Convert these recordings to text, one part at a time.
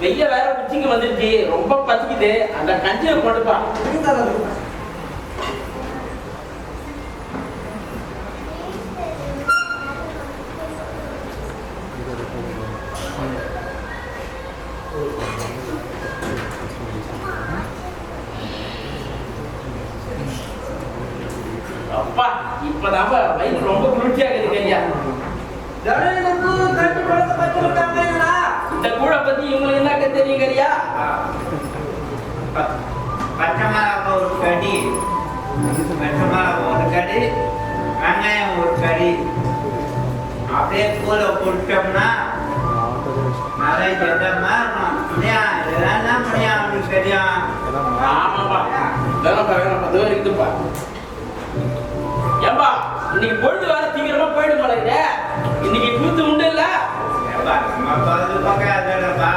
வெய்ய வேற உச்சிக்கு வந்துருச்சு, ரொம்ப பசிக்குது. அந்த கஞ்சியை கொடுப்பா. அப்பா இப்பதான் வயிறு ரொம்ப குளிர்ச்சியா இருக்குது ஐயா. இந்த கூட பத்தி இவங்களுக்கு என்ன தெரியுங்க ஐயா? பச்சை மிளகாய் ஒரு கடி, பச்சை மிளகாய் ஒரு கடி, வெங்காயம் ஒரு கடி, அப்படியே கூட போட்டோம்னா நிறைய ஜெதமா இருக்கும். இதெல்லாம் முடியா அவனுக்கு தெரியும். ஆமாப்பா வேணாப்பா வேணாப்பா இருக்குதுப்பா. ஏப்பா இன்னைக்கு பொழுது வேற தீவிரமா போயிடும் போல இன்னைக்கு கூத்து உண்டு இல்ல? நம்ம பகுதி பக்கம் அதப்பா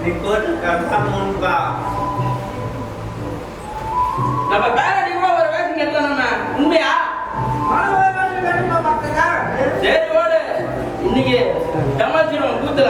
நீ போட்டு கம்பாமுன்பா. நம்ம பேரடி கூட ஒரு வேஷம் கட்டலாம் நம்ம. உண்மையா? சரி ஓடு இன்னைக்கு சமாளிச்சிருவோம் கூத்துல.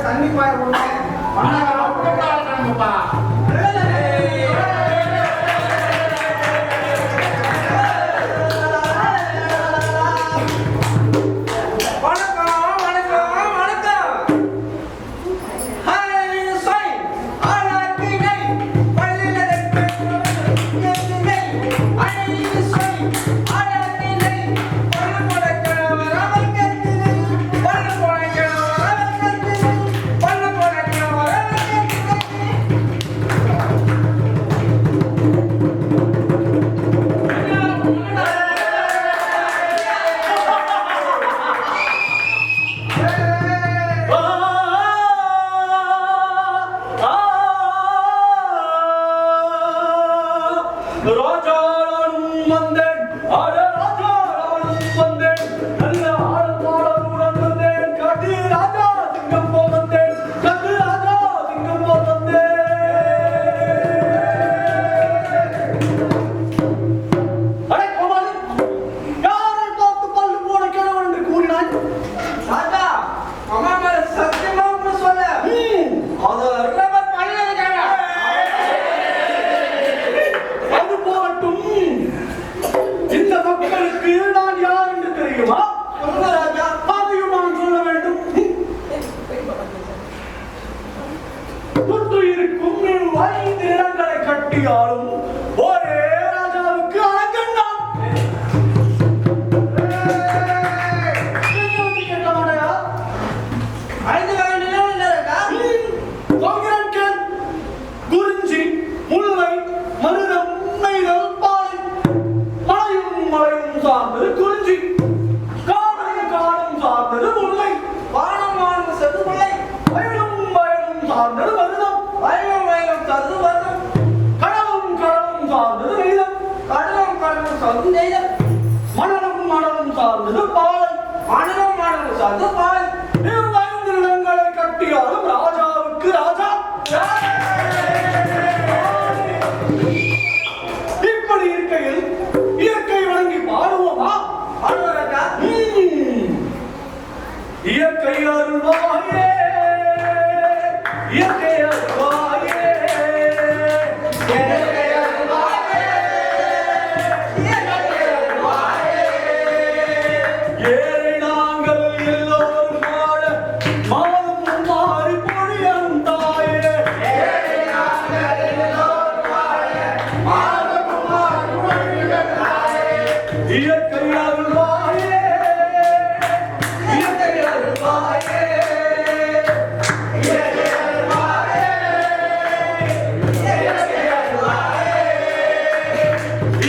தண்ணி பாய் ஒரே ராஜாவுக்கு அழகண்ணான். குறிஞ்சி முல்லை மருதம் நெய்தல் பாலை மலையும் மலையும் சார்ந்தது குறிஞ்சி, காடும் காடும் சார்ந்தது முல்லை, வானம் வானம் செது முல்லை, வயலும் வயலும் சார்ந்தது மருதம், வயலும் வயலும் சார்ந்தது மருதம், கடலும் கடலும் சார்ந்தது நெய்தல், கடலும் கடலும் சார்ந்தது நெய்தல், மணலும் மணலும் சார்ந்தது பாலை, மணலும் மணலும் சார்ந்தது பாலை. ஐந்து நிலங்களை கட்டியாலும் ராஜாவுக்கு ராஜா. இப்படி இருக்கையில் இயற்கை வழங்கி பாடுவோமா? பாடுவதற்கா? இயற்கை அருள்வாயே, இயற்கை அருள்வாயே, இயற்கை அருள்வாயே, இயற்கை அருள்வாயே. ஏழை நாங்கள் எல்லோரும் வாழ மாறும் மாறி பொழியும் தாயே, ஏழை நாங்கள் எல்லோரும் வாழ மாறும் மாறி பொழியும் தாயே. இயற்கை அருள்வாயே, இயற்கை அருள்வாயே, இயற்கை அருள்வாயே, இயற்கை அருள்வாயே,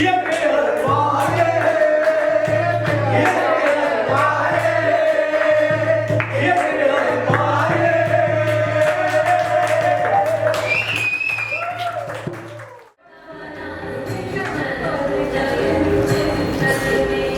இயற்கை அருள்வாயே, இயற்கை அருள்வாயே, இயற்கை அருள்வாயே. Thank you.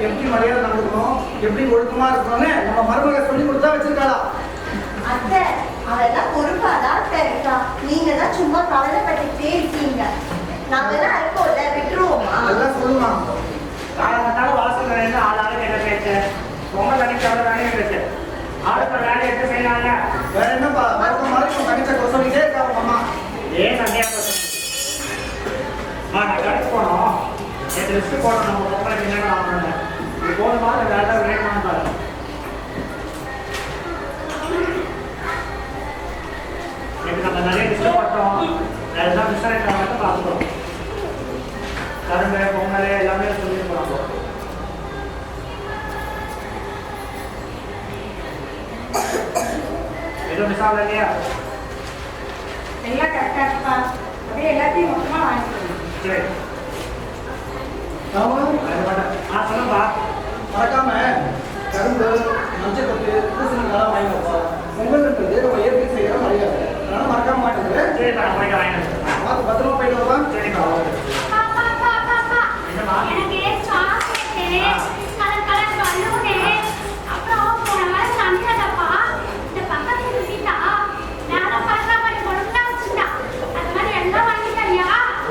எப்படி மரியாதை நடந்துக்கணும், எப்படி ஒழுக்கமா இருக்கணும்னு நம்ம மருமக சொல்லி கொடுத்தா வச்சிருக்காளா? அத்தை, அதெல்லாம் பொறுப்பாதான் அத்தை இருக்கா. நீங்க தான் சும்மா கவலைப்பட்டுக்கிட்டே இருக்கீங்க. நாங்க தான் இருக்கோம்ல, விட்டுருவோமா? அதெல்லாம் சொல்லுமா? காலங்கத்தால வாசல் வேலையில ஆளாளுக்கு என்ன பேச்சு, ரொம்ப தனிச்சால வேலையை பேச்சு, ஆளுக்கு வேலை எடுத்து செய்யலாம்ல. வேற என்னப்பா மருமக மாதிரி உன் தங்கச்ச சொல்லிட்டே இருக்காங்க அம்மா. ஏன் சண்டையா போச்சு? நான் கடைக்கு போனோம், என் லிஸ்ட் போனோம், நம்ம பொம்பளை என்ன ஆகணும், இது போதுமா இல்லை வேலை வேணுமான்னு பாரு. இப்போ நம்ம நிறைய லிஸ்ட் போட்டோம், எல்லாம் மிஸ் ஆகிட்டு மட்டும் பார்த்துக்கிறோம். கரும்பு பொங்கல் எல்லாமே சொல்லி போனாங்க. எதுவும் மிஸ் ஆகல இல்லையா? எல்லாம் கரெக்டா இருப்பா. அப்படியே எல்லாத்தையும் மொத்தமா வாங்கிக்கணும். சரி, ஆமா, அது மட்டும் சொல்லுப்பா. மறக்காம கரும்பு, மஞ்சக்கட்டு, பூசணிக்காய் வாங்கி வைப்பா. பொங்கல்ன்றது நம்ம ஏற்கனவே செய்யற மரியாதை. அதனால மறக்காம மாட்டேங்குது. சரி, நான் போய் வாங்கிட்டு பார்த்து பத்திரமா போயிட்டு வரலாம். சரிப்பா. என்னம்மா?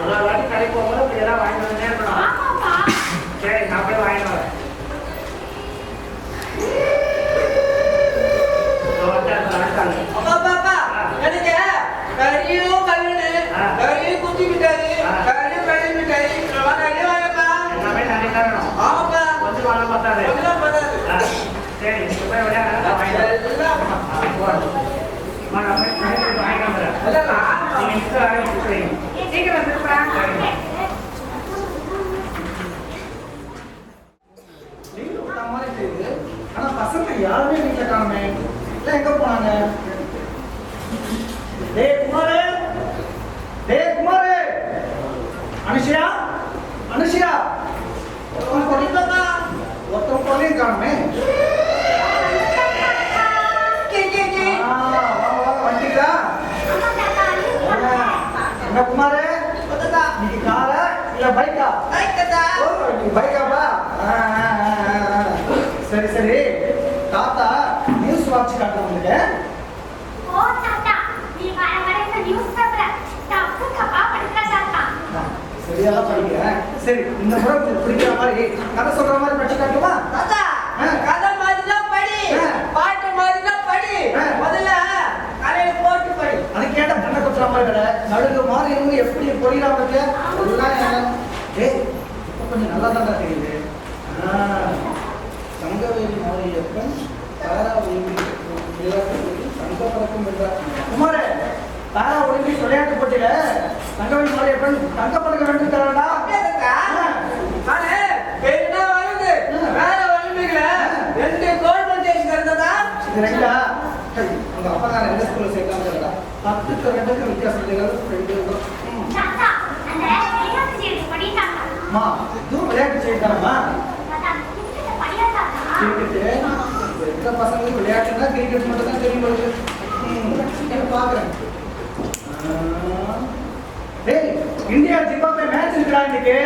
ஒரு வாட்டி கடைக்கு போகும்போது இப்படி எல்லாம் வாங்கிட்டு வந்துட்டே இருக்கணும். சரி, நான் போய் வாங்கிட்டு வரேன். அப்பா எனக்கு கறியும் கல்லுன்னு கறியும் குத்தி மிட்டாய் கறியும் கறி மிட்டாய் கறி வாங்கப்பா. எல்லாமே நிறைய தான் வேணும். ஆமாப்பா, கொஞ்சம் வாங்க பார்த்தாரு. கொஞ்சம் பண்ணாது. சரி, நீங்க போய் விளையாட நான் வாங்கிட்டு வரேன். போறேன். நான் போய் வாங்கிட்டு வந்துடுறேன். நீங்க இன்ஸ்டா ஆரம்பிச்சு சீக்கிரம் வந்துருப்பேன். லீவு விட்ட மாதிரி தெரியுது. ஆனா பசங்க யாருமே வீட்டுல காணுமே. எல்லாம் எங்க போனாங்க? டேய் குமாரே, டேய் குமாரே, அனுஷியா, அனுஷியா, ஒருத்தன் பொடிப்பா, ஒருத்தன் பொடியும் காணுமே. வண்டிங்களா? என்ன குமாரே, நீங்க காரா இல்ல பைக்கா? ஓ, நீங்க பைக்காப்பா? சரி சரி, தாத்தா நியூஸ் வாட்ச் காட்ட வந்துட்டேன். சரியா படிக்கிறேன். சரி, இந்த முறை உங்களுக்கு பிடிக்கிற மாதிரி கதை சொல்ற மாதிரி படிச்சு காட்டுமா? தாத்தா, கதை மாதிரிலாம் படி, பாட்டு மாதிரிலாம் படி. முதல்ல கலையில போட்டு படி. அது கேட்ட கண்ணை குத்துற மாதிரி கடை நடுங்க மாதிரி இவங்க எப்படி பொழியலாம் பத்தியா? எல்லாம் ஏய், இப்போ கொஞ்சம் நல்லா தான் தெரியுது. சங்கவேலி மாரியப்பன் பாரா ஒலிம்பிக் தங்க பதக்கம் வென்றார். குமாரே, பாரா ஒலிம்பிக் விளையாட்டு போட்டியில சங்கவேலி மாரியப்பன் தங்க பதக்கம் வென்றுட்டாரா? நானு என்ன வருது வேற ஒலிம்பிக்ல 2 கோல்டு மெடல் இருந்ததா? இது ரெண்டா? உங்க அப்பா நான் எந்த ஸ்கூல்ல சேர்க்காம இருக்கா? 10க்கு 2க்கு வித்தியாசம் அம்மா, இதுவும் விளையாட்டு செய்யட்டாமா? கிரிக்கெட்டு எந்த பசங்களுக்கு விளையாட்டுன்னா கிரிக்கெட் மட்டும் தான் தெரியும் உங்களுக்கு. பாக்குறேன். டேய், இந்தியா ஜிம்பாப்வே மேட்ச் இருக்குடா இன்னைக்கு.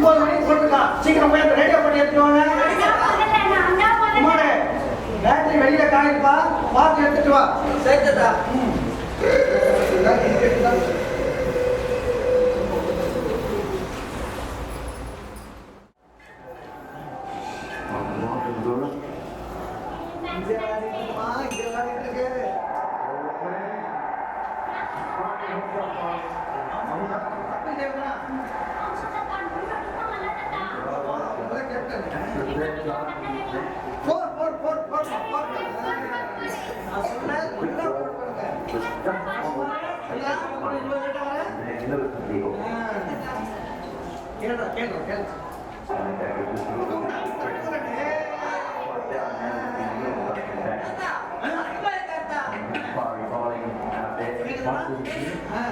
9 மணிக்கு போட்டுருக்கான். சீக்கிரம் போய் அந்த ரேடியோ பண்ணி எடுத்துவாங்க. குமாரே, பேட்டரி வெளியில காயிருப்பா, பார்த்து எடுத்துட்டு வா. சேர்த்ததா? கிரிக்கெட் தான்.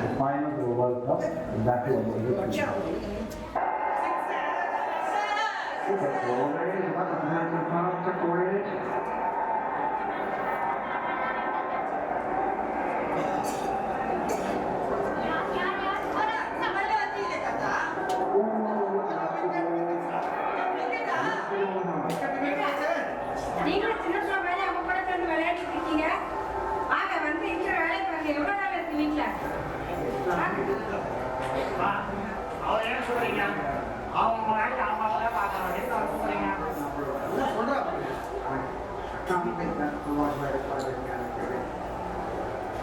The final of the World Cup, exactly what we're looking for. சொல்றீங்க? அவங்க வேலைக்கு அவங்க பார்க்கணும். எதுக்கு வர சொல்றீங்க? என்ன சொல்றா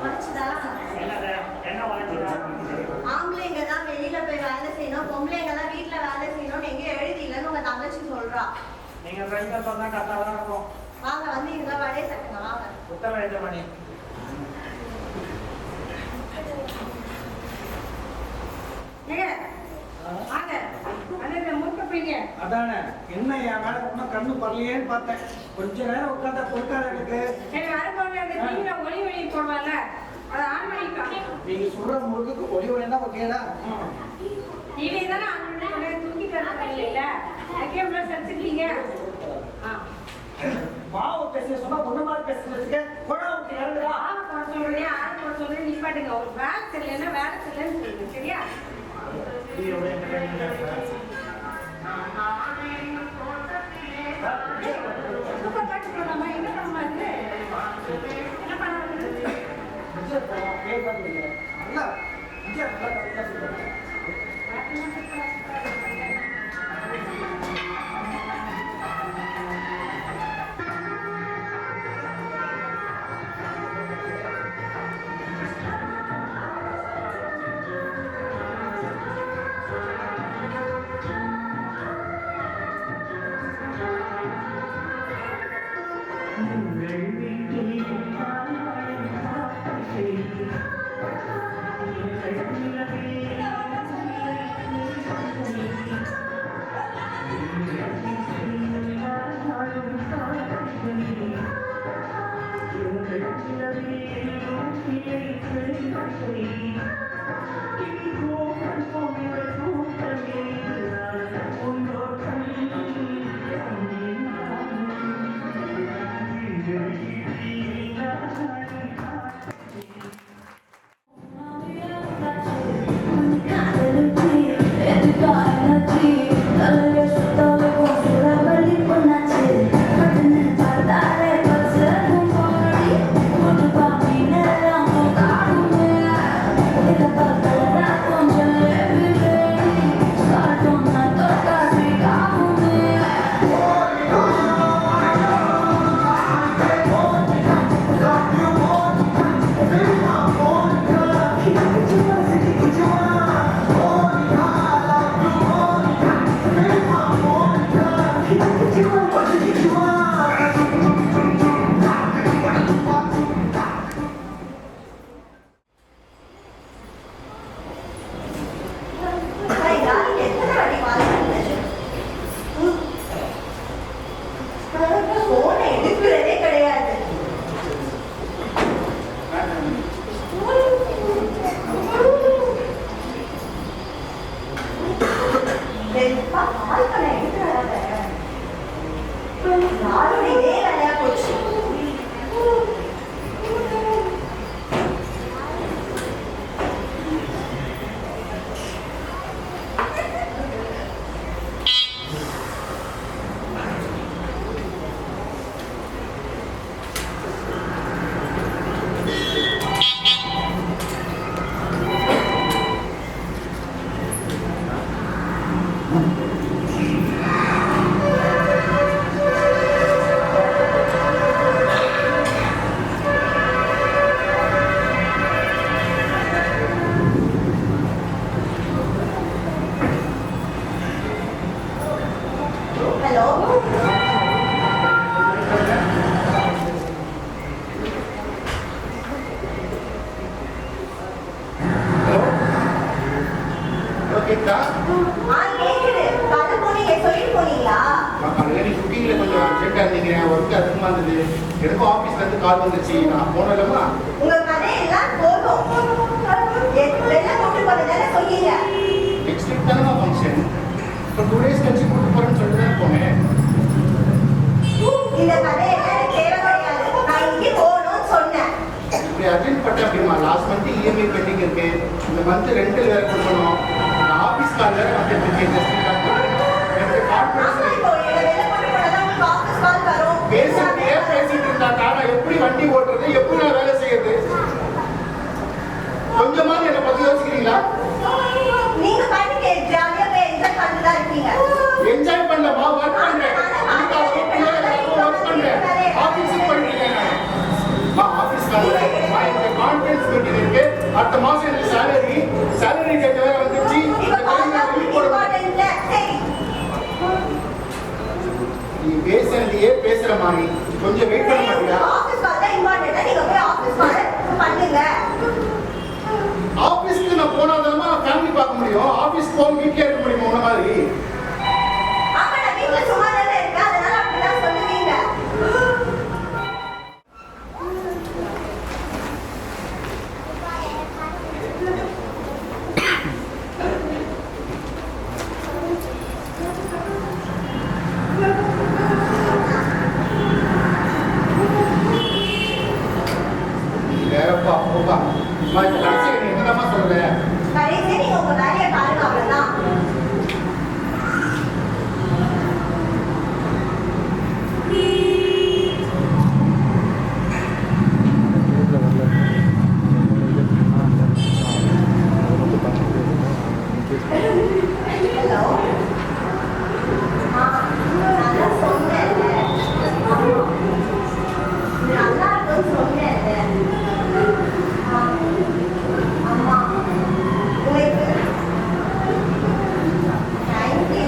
உடைச்சுதா? என்னது? என்ன உழைச்சுதா? ஆம்பளைங்க தான் வெளியில போய் வேலை செய்யணும், பொம்பளைங்க தான் வீட்டுல வேலை செய்யணும்னு எங்க எழுதி இல்லைன்னு உங்க தங்கச்சி சொல்றா. நீங்க ஃப்ரெண்ட்ஸ் சொன்னா கரெக்டாக தான் இருக்கும். வாங்க வந்து இங்க வடைய தட்டுங்க வாங்க. உத்தரவு எழுத பண்ணி வாங்க அந்த முட்டை பைய அதானே என்ன என் மேல ஒன்றும் கண்ணு பரலையேன்னு பார்த்தேன். கொஞ்ச நேரம் உட்காந்தா பொறுக்காத எனக்கு. சரி வரப்போது அந்த டிவியில ஒளி ஒளி போடுவாங்க அதை ஆன் பண்ணிக்கலாம். நீங்க சொல்ற முழுக்கு ஒளி ஒளியா ஓகேடா. டிவி தானே ஆன் பண்ணி தூக்கி தரணும் இல்லைல்ல கேம்ல செஞ்சுட்டீங்க. மாவு பேச சொன்னா ஒண்ணு மாதிரி பேசுறதுக்கு குழா விட்டு இறங்குதா. ஆளை போட சொல்றேன் ஆளை போட சொல்றேன் நிப்பாட்டுங்க. ஒரு வேலை தெரியலன்னா வேலை தெரியலன்னு சொல்லுங்க சரியா? சூப்பர் பாட்டு போடலாமா? என்ன பண்ணமா இது? என்ன பண்ணாது? நல்லா விஜய் நல்லா கரெக்டா சொல்றாங்க. கேட்டா கேக்குது. காலைல போனீங்க, சொல்லிட்டு போனீங்களா? ஆல்ரெடி குக்கிங்ல கொஞ்சம் அர்ஜென்ட்டா இருந்தீங்க, ஒர்க் அதிகமா இருந்தது. எனக்கும் ஆபீஸ்ல இருந்து கால் வந்துச்சு, நான் போனலமா. உங்க கதையெல்லாம் போதும். வெள்ளம் கொண்டு போனதால சொன்னீங்க. நெக்ஸ்ட் வீக் தானே ஃபங்க்ஷன். இப்போ 2 days கழிச்சு கூட்டு போறேன்னு சொல்லிட்டு தான் போனேன். இந்த கதையெல்லாம் எனக்கு தேவை கிடையாது. நான் இங்கே போகணும்னு சொன்னேன். இப்படி அர்ஜென்ட் பட்ட அப்படிமா லாஸ்ட் மந்த் இஎம்ஐ பெண்டிங் இருக்கு. இந்த மந்த் ரெண்டல் வேற கொடுக்கணும். நான் ஆபீஸ் கால் வேற வந்துட்டு இருக்கேன். எனக்கு கால் பேசுறேன். இப்போ வெள்ளம் கொண்டு போனதா உங்களுக்கு ஆஃபீஸ் கால் வரும். பேசிட்டு இருந்தாக்கா நான் எப்படி வண்டி ஓட்டுறது, எப்படி நான் வேலை செய்யறது? கொஞ்சமாவது என்னை பத்தி யோசிக்கிறீங்களா? நீங்க பாட்டுக்கு ஜாலியா போய் ஆபீஸ்க்கு நான் போனாதான் நான் ஃபேமிலி பார்க்க முடியும். ஆபீஸ் போக வீட்லயே இருக்க முடியுமா உன்ன மாதிரி? ஆமா, நான் வீட்டுல சும்மா தானே இருக்கேன், அதனால அப்படிதான் சொல்லுவீங்க. வேறப்பா போப்பா. அம்மா இந்த கடைசி நீ என்னமா சொல்ற? கடைசியா நீங்க உங்க வேலையை பாருங்க, அவ்வளவுதான். ஹலோ. நல்லா சொன்னேன்ல. நல்லா இருக்குன்னு சொன்னேன்ல. அம்மா உங்களுக்கு தேங்க்யூ.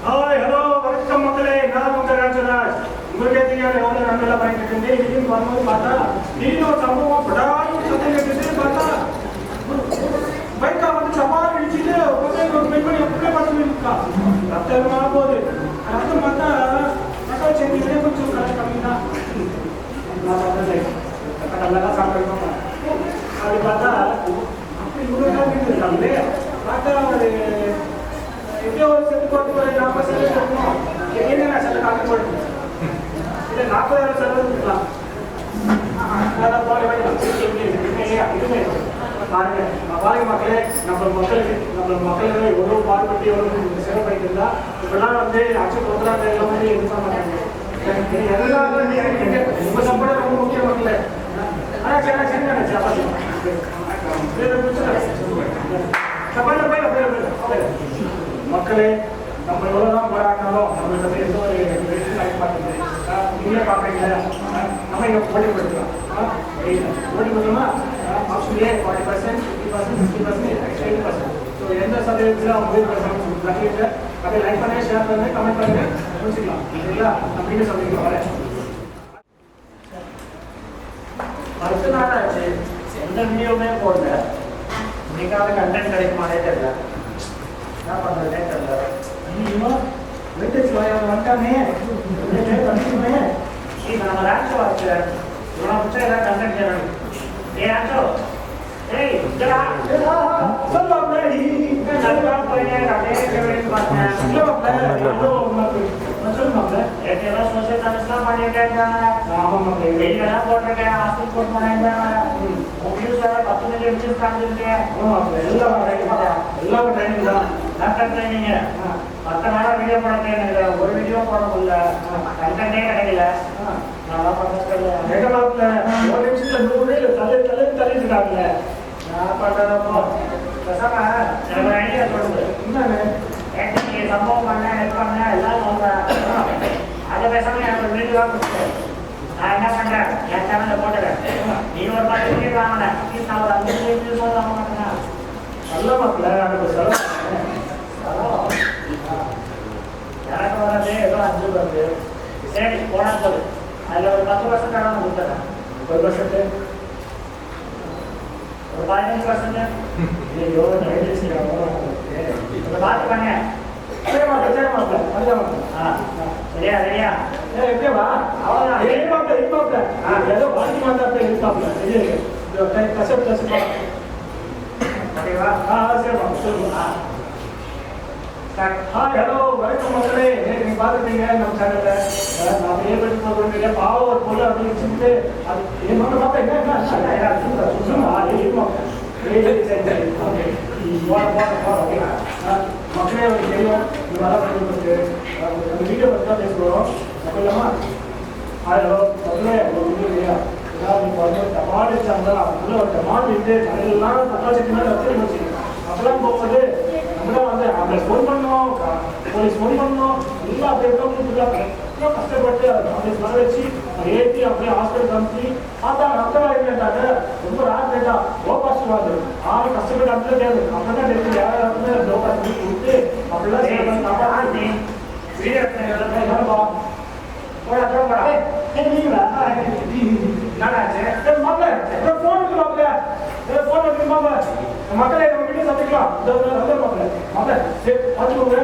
ஹாய் ஹலோ வணக்கம் மக்களே, நான் உங்க ராஜராஜ். உங்களுக்கே தெரியாது எவ்வளவு நன்மையில பண்ணிட்டு இருக்கேன். இங்கேயும் வரும்போது பார்த்தா திடீர்னு ஒரு சம்பவம் படாது சத்தம் கேட்டுட்டு பார்த்தா பைக்கா வந்து சவால் இடிச்சுட்டு ஒரு பெண்மணி அப்படியே பார்த்து இருக்கா. ரத்தமா போகுது. ரத்தம் பார்த்தா மக்கள் செஞ்சு கொஞ்சம் கம்மி தான். நல்லா சாப்பிட்டு அப்படி பார்த்தா அப்படி இவ்வளோ இருக்காங்களே. பார்த்தா ஒரு எப்படியோ ஒரு செட்டு போட்டு ஒரு 40 செலவு இருக்கணும். என்ன நான் செலவு காக்க போடுறேன் இல்லை 40,000 செலவு இருக்கலாம். அதான் போல இதுமே பாருங்க பாருங்க மக்களே, நம்ம மக்களுக்கு எவ்வளோ பாடுபட்டு எவ்வளோ செலவு பண்ணிட்டு இருந்தா இப்பெல்லாம் வந்து ஆக்சுவல் பொருளாதார எல்லாம் வந்து இது பண்ண மாட்டாங்க. எல்லாம் உங்க சம்பளம் ரொம்ப முக்கியம் மக்களே. ஆனால் சரி சரி நான் சப்பாத்தி மக்களே, நம்ம எவ்வளோதான் போராடினாலும் நம்மளுக்கு எந்த ஒரு வெற்றி பார்த்துட்டு நீங்களே பார்க்குறீங்க. நம்ம இங்கே போட்டிப்படுத்தலாம். போட்டிப்படுத்தோம்னா ஆப்ஷன் ஏ 40%, 50%, 60%, 80%. ஸோ எந்த சதவீதத்தில் அவங்க 100% அதை லைக் பண்ணி ஷேர் பண்ணி கமெண்ட் பண்ணி முடிச்சுக்கலாம். சரிங்களா? அப்படின்னு சொல்லிக்கலாம். வரேன். 10 நாள் ஆச்சு, எந்த வீடியோவுமே போடல. இன்னைக்காவது கண்டென்ட் கிடைக்குமானே தெரியல. என்ன பண்ணுறதே தெரியல. இன்னும் வெயிட்டேஜ் வந்துட்டானே பண்ணிட்டுமே. ஆன்சோ ஆச்சு இவனை பிடிச்சா ஏதாவது கண்டென்ட் செய்யணும் ஏ ஆன்சோ ஏய் இதடா சொல்லுவாங்க நல்லா போயிட்டே அப்படியே கேட்டு பார்த்தேன் சொல்லுவாங்க ஏற்கனவே சோசியல் சர்வீஸ்லாம் பண்ணிட்டேங்க ஆமாம் வெளியெல்லாம் போட்டிருக்கேன் ஹாஸ்பிட்டல் போட்டு போனேங்க உங்களுக்கு சார் 10 மினிட் எடுத்து காமிச்சிருக்கேன் எல்லாமே ட்ரைனிங் தான் டாக்டர் ட்ரைனிங் 10 நாளாக வீடியோ போட ட்ரைனிங் ஒரு வீடியோ போட முடியல கண்டென்ட்டே கிடைக்கல நல்லா பண்ணுறேன் ஒரு நிமிஷத்தில் 100 தள்ளிட்டுட்டாங்க நான் பண்ணுறப்போ பேசாம எனக்கு ஒரு ஐடியா சொல்லுது என்னன்னு நீ சம்பவம் பண்ண ஹெல்ப் பண்ண எல்லாம் சொல்கிறேன் அதை பேசாம எனக்கு ஒரு வீடியோவாக கொடுத்துட்டேன் நான் என்ன பண்ணுறேன் என் சேனலில் போட்டுறேன் நீ ஒரு 10 மினிட் வாங்கினேன் அட்லீஸ்ட் நான் ஒரு 5 மினிட் வாங்க மாட்டேன் நல்ல மக்கள் எனக்கு செலவு எனக்கு வர்றது ஏதோ 5 வருது சரி போனால் போது அதில் ஒரு 10% நான் கொடுத்துறேன் 1% ஒரு 15% ஐயோ பார்த்து பண்ண சரி மாப்பிள்ள சரியா சரியா எப்படியா அவ்வளோதான் ஏதோ பாக்கி மாத்தாப்ப இருப்பாப்ல கசப்பு கசப்பா ஓகேவா சரி சொல்லுங்க ஹலோ வணக்கம் மக்களே நீங்க பாத்துட்டீங்க நம்ம சேனல்ல நான் ஏற்படுத்தி போட்டு பாவம் ஒரு பொருள் அப்படி வச்சுட்டு அது என் மட்டும் பார்த்தா மக்களே ஒரு தெரியும் நல்லா பண்ணிட்டு வீடியோ பற்றி தான் பேசுகிறோம் அப்போ இல்லாமல் ஹலோ மக்களே ஒரு வீடியோ இல்லையா ஏதாவது இப்போ வந்து டமால் வச்சாங்களா அதுக்குள்ள ஒரு டமால் இருந்து அதெல்லாம் தப்பாச்சிக்கு மேலே வச்சு வச்சு அப்பெல்லாம் போகும்போது நம்மளாம் வந்து அவங்களை ஃபோன் பண்ணோம் போலீஸ் ஃபோன் பண்ணோம் எல்லாம் அப்படி இருக்கவங்களுக்கு ரொம்ப கஷ்டப்பட்டு அப்படி வர வச்சு ஏற்றி அப்படியே ஹாஸ்பிட்டல் காமிச்சு பார்த்தா ரத்தம் ஆகிட்டாங்க ரொம்ப ராட் கேட்டா லோ காஸ்ட் வாங்க ஆறு கஷ்டப்பட்டு அப்படியே தேவை அப்படின்னா டெலிவரி யாராவது லோ காஸ்ட் கொடுத்து அப்படிலாம் வீடியோ போடா நீங்களா என்னாச்சு மாப்பிள்ள ஃபோன் இருக்கு மாப்பிள்ள ஃபோன் இருக்கு மாப்பிள்ள மக்களை நம்ம வீட்டில் சந்திக்கலாம் வந்து மாப்பிள்ள மாப்பிள்ள சரி பார்த்துக்கோங்க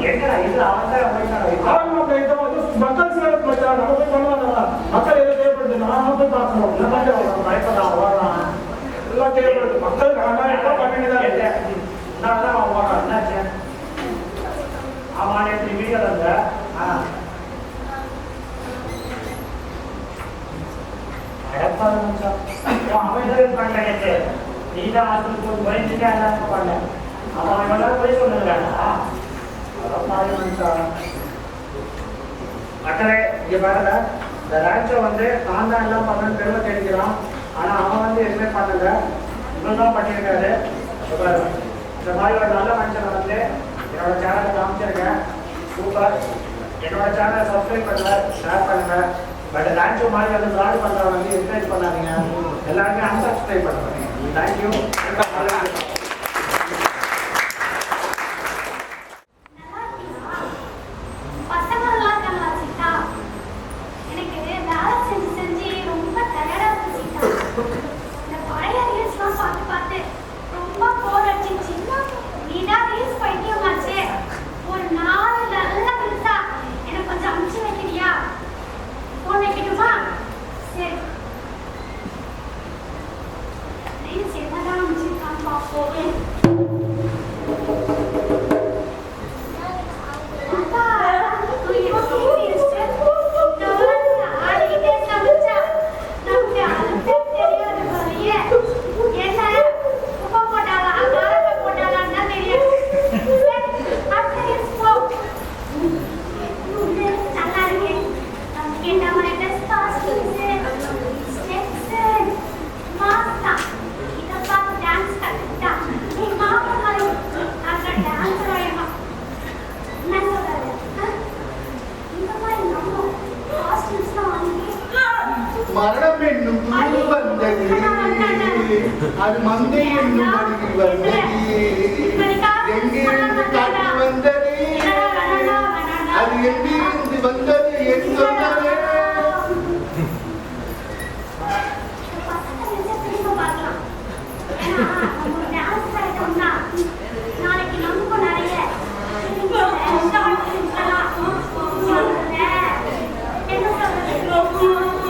என்னடா இது அவங்க மாப்பிள்ள இதை வந்து மக்கள் சேவை பண்றாங்க நம்ம போய் பண்ணுவாங்க மக்கள் எதை தேவைப்படுது நானும் போய் பார்க்கணும் பயப்படாம வரலாம் எல்லாம் தேவைப்படுது மக்கள் நான் எப்போ பண்ணிட்டுதான் இருக்கேன் நான் தான் அவங்க என்னாச்சு ஆமா நேற்று வீடியோல இருந்த அவன் பண்ணல நீதான் ஹாஸ்பிட்டல் போய் பயந்துட்டு எல்லாம் பண்ணல அவன் எல்லாம் போய் சொல்லுங்க மக்களே இங்க பாருங்க இந்த ரேன்ச்சை வந்து நான் தான் எல்லாம் பண்ணு பெருமை தெரிஞ்சுக்கிறான் ஆனா அவன் வந்து எதுவுமே பண்ணல இவன் தான் பண்ணியிருக்காரு இந்த மாதிரி ஒரு நல்ல மனுஷனை வந்து என்னோட சேனலை காமிச்சிருக்கேன் சூப்பர் என்னோட சேனலை சப்ஸ்கிரைப் பண்ணுங்க ஷேர் பண்ணுங்க பட் ரேன்ச்சோ மாதிரி வந்து ஃப்ராட் பண்ணுறவங்க வந்து என்கரேஜ் பண்ணாதீங்க எல்லாருமே அன்சப்ஸ்கிரைப் பண்ணுங்க தேங்க்யூ மரணம் என்னும் குழு வந்தது அது மங்கை என்னும் அருகில் வந்தது எங்கிருந்து காற்று வந்தது அது எங்கிருந்து வந்தது என்று சொன்னது என்ன சொல்றது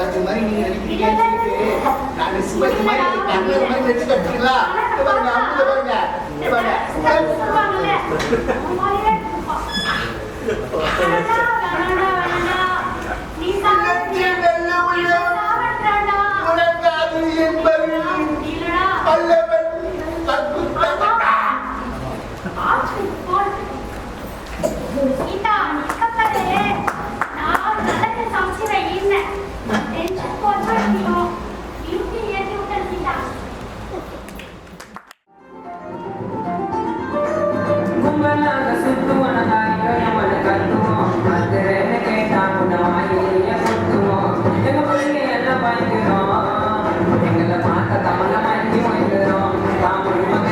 சிவாஜி மாதிரி நீங்க நினைக்கிறீங்கன்னு சொல்லிட்டு நான் சிவாஜி மாதிரி தமிழ் மாதிரி நினைச்சு கட்டுறீங்களா பாருங்க அவங்க பாருங்க சொல்லுவாங்கல்ல அம்மாவே இருப்பா வேணாடா நீ சாவட்றாடா உனக்காது என்பது இல்லடா அல்லவன் தகுத்தவனா ஆச்சு போல் சீதா நிக்கப்பதே நான் நல்ல சம்சிரை இல்ல டென்ஷன் போடுறீங்க டியூட்டி ஏத்தி விட்ட சீதா கும்பலாக சுத்துவன யமன கத்துவோம் மதுரைன்னு கேட்டா முன்னாயே சுத்துவோம் எங்க பிள்ளைங்க எல்லாம் பயந்துரும் எங்களை பார்த்த தமிழ மயங்கி வந்துடும் தமிழ் மக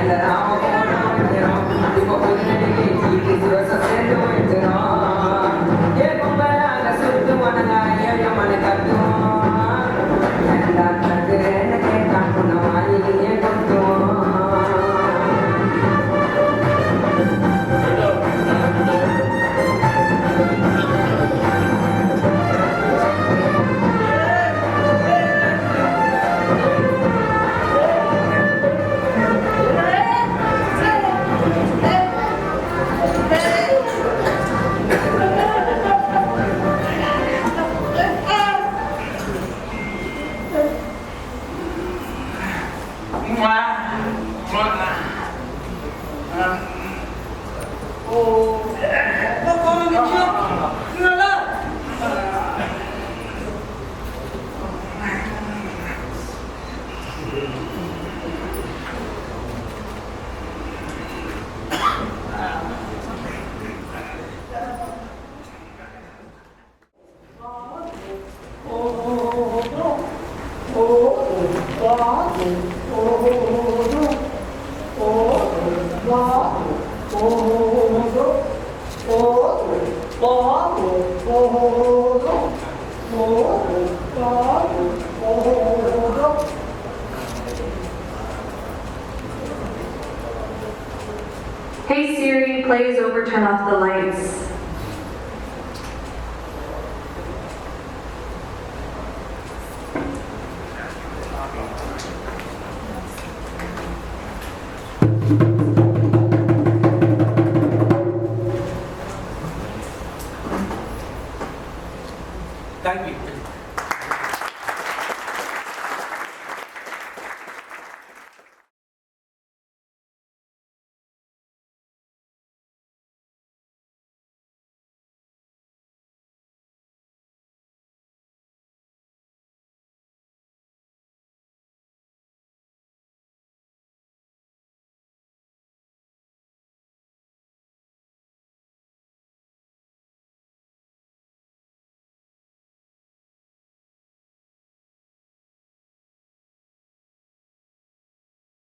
எல்லாரும் வந்துடும் இப்போ புதுநடிகை கீழே சுரச சேர்ந்து வந்துடும் ஏ கும்பலாக சுத்துவன யமன கத்துவோம் எல்லாம் மதுரைன்னு கேட்டா முன்னாயே சுத்துவோம் Hey Siri, please over turn off the lights.